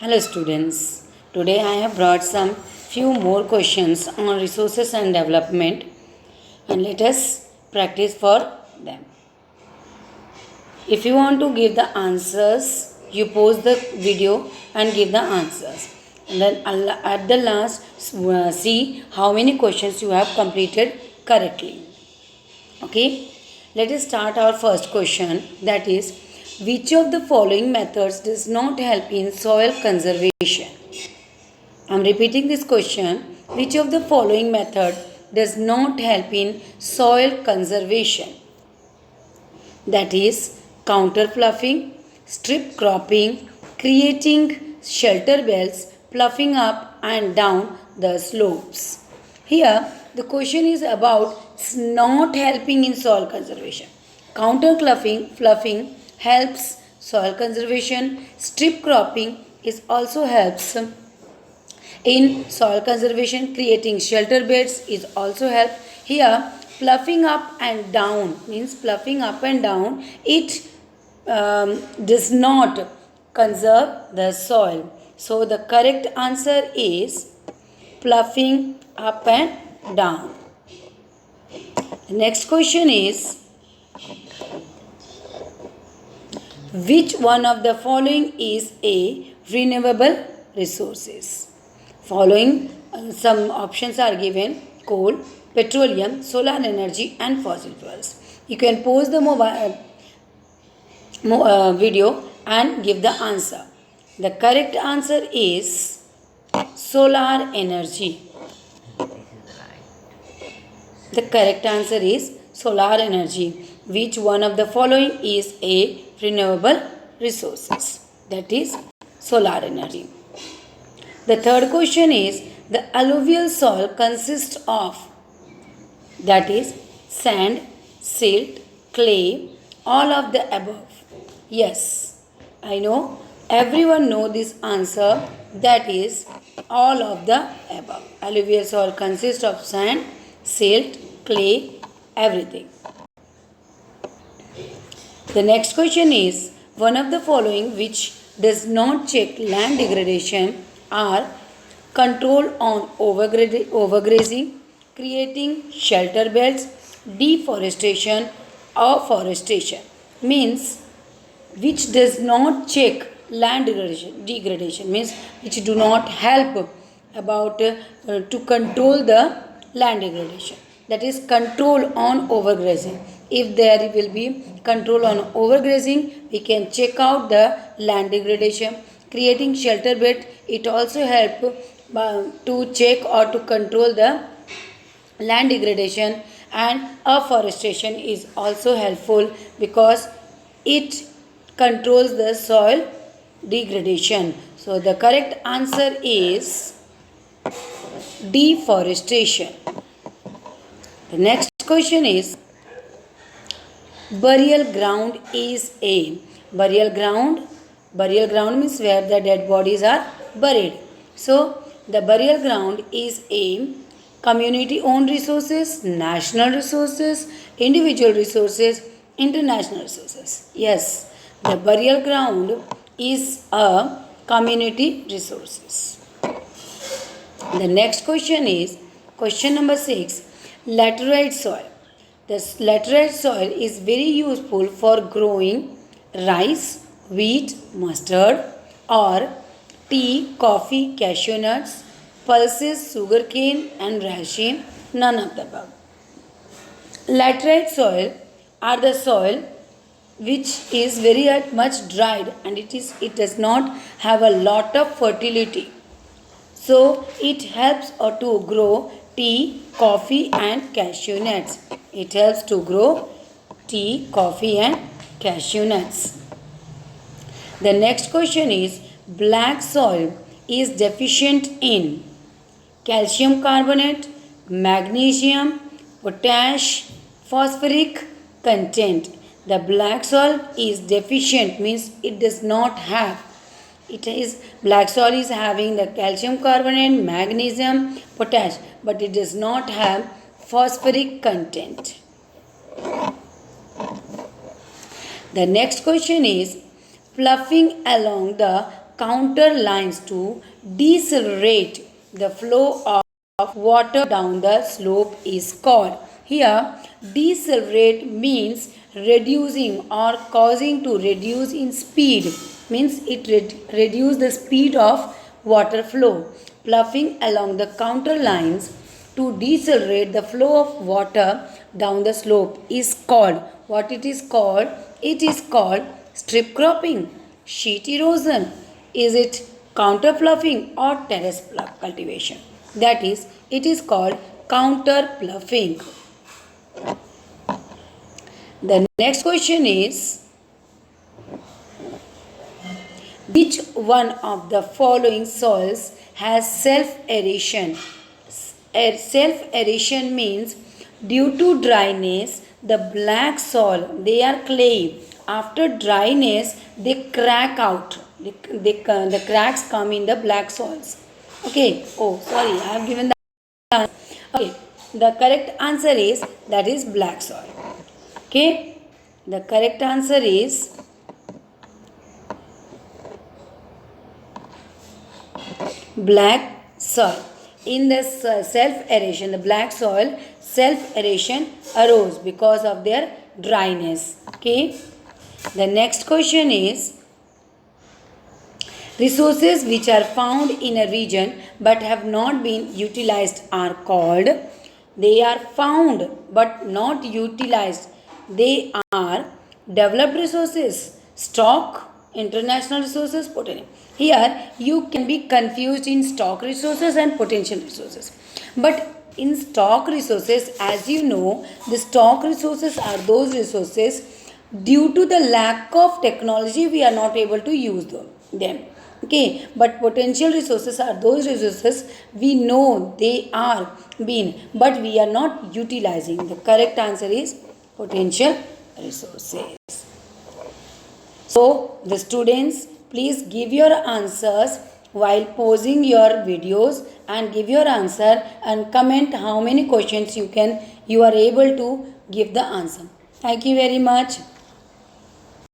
Hello students. Today I have brought some few more questions on resources and development and let us practice for them. If you want to give the answers, you pause the video and give the answers. And then at the last see how many questions you have completed correctly. Okay, let us start our first question, that is, which of the following methods does not help in soil conservation? I am repeating this question. Which of the following method does not help in soil conservation? That is counter fluffing, strip cropping, creating shelter belts, fluffing up and down the slopes. Here the question is about not helping in soil conservation. Counter fluffing helps soil conservation. Strip cropping is also helps in soil conservation. Creating shelter beds is also help. Here fluffing up and down means fluffing up and down, it does not conserve the soil. So the correct answer is fluffing up and down. The next question is, which one of the following is a renewable resources? Following some options are given: coal, petroleum, solar energy and fossil fuels. You can pause the video and give the answer. The correct answer is solar energy. The correct answer is solar energy. Which one of the following is a renewable resources? That is solar energy. The third question is, the alluvial soil consists of, that is sand, silt, clay, all of the above. Yes, I know everyone know this answer, that is all of the above. Alluvial soil consists of sand, silt, clay, everything. The next question is, one of the following which does not check land degradation are control on overgrazing, creating shelter belts, deforestation or forestation. Means which does not check land degradation means which do not help about to control the land degradation, that is control on overgrazing. If there will be control on overgrazing, we can check out the land degradation. Creating shelter bed, it also help to check or to control the land degradation. And afforestation is also helpful because it controls the soil degradation. So the correct answer is deforestation. The next question is, burial ground is a, burial ground means where the dead bodies are buried. So the burial ground is a community owned resources, national resources, individual resources, international resources. Yes, the burial ground is a community resources. The next question is question number 6, laterite soil. This laterite soil is very useful for growing rice, wheat, mustard or tea, coffee, cashew nuts, pulses, sugarcane and rashim, none of the above. Laterite soil are the soil which is very much dried and it does not have a lot of fertility. So it helps to grow tea, coffee and cashew nuts. It helps to grow tea, coffee and cashew nuts. The next question is, black soil is deficient in calcium carbonate, magnesium, potash, phosphoric content. The black soil is deficient means it does not have, it is black soil is having the calcium carbonate, magnesium, potash, but it does not have phosphoric content. The next question is, fluffing along the counter lines to decelerate the flow of water down the slope is called. Here, decelerate means reducing or causing to reduce in speed, means it reduce the speed of water flow. Ploughing along the counter lines to decelerate the flow of water down the slope is called, what it is called? It is called strip cropping, sheet erosion. Is it counter ploughing or terrace cultivation? That is, it is called counter ploughing. The next question is, which one of the following soils has self-aeration? Self-aeration means due to dryness, the black soil, they are clay. After dryness, they crack out. The cracks come in the black soils. Okay. Oh, sorry, I have given the answer. Okay. The correct answer is, that is black soil. Okay. The correct answer is black soil. In the self-aeration, the black soil self-aeration arose because of their dryness. Okay. The next question is, resources which are found in a region but have not been utilized are called, they are found but not utilized. They are developed resources, stock, international resources, potential. Here you can be confused in stock resources and potential resources. But in stock resources, as you know, the stock resources are those resources due to the lack of technology we are not able to use them. Okay, but potential resources are those resources we know they are being, but we are not utilizing. The correct answer is potential resources. So, the students, please give your answers while pausing your videos and give your answer and comment how many questions you are able to give the answer. Thank you very much.